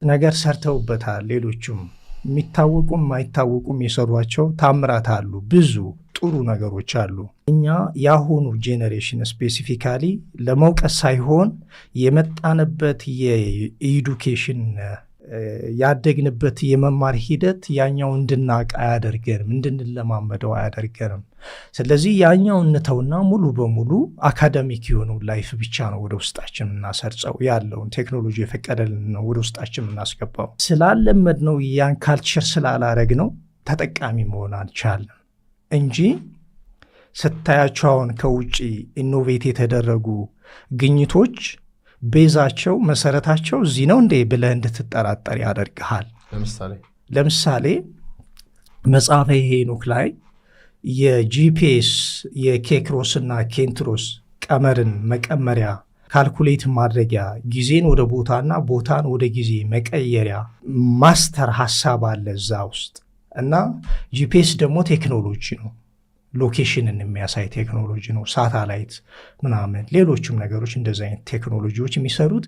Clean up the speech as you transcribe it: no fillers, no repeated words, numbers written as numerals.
ነገር ሰርተውበታል። ሌሎችም የሚታወቁም ማይታወቁም የሰሯቸው ታምራት አሉ። ብዙ ጥሩ ነገሮች አሉ። እኛ የአሁኑ ጄኔሬሽን ስፔሲፊካሊ ለመውቀስ ሳይሆን የመጣንበት የኤዱኬሽን ያደግንበት የመማር ሂደት ያኛው እንድናቅ አያደርገንም፣ እንድንለማመደው አያደርገንም። ስለዚህ ያኛው እንተውና ሙሉ በሙሉ አካዳሚክ የሆነው ላይፍ ብቻ ነው ወደ ውስጣችን እናሰርጸው፣ ያለውን ቴክኖሎጂ የፈቀደልን ነው ወደ ውስጣችን እናስገባው። ስላለመድ ነው ያን ካልቸር ስላላረግ ነው ተጠቃሚ መሆን አልቻለም እንጂ ስታያቸው አሁን ከውጭ ኢኖቬት የተደረጉ ግኝቶች ቤዛቸው መሰረታቸው እዚህ ነው እንዴ ብለህ እንድትጠራጠር ያደርግሃል። ለምሳሌ መጽሐፈ ሄኖክ ላይ የጂፒኤስ የኬክሮስ እና ኬንትሮስ ቀመርን መቀመሪያ ካልኩሌት ማድረጊያ ጊዜን ወደ ቦታና ቦታን ወደ ጊዜ መቀየሪያ ማስተር ሐሳብ አለ እዛ ውስጥ እና ጂፒኤስ ደግሞ ቴክኖሎጂ ነው፣ ሎኬሽንን የሚያሳይ ቴክኖሎጂ ነው። ሳተላይት ምናምን ሌሎችም ነገሮች እንደዚህ አይነት ቴክኖሎጂዎች የሚሰሩት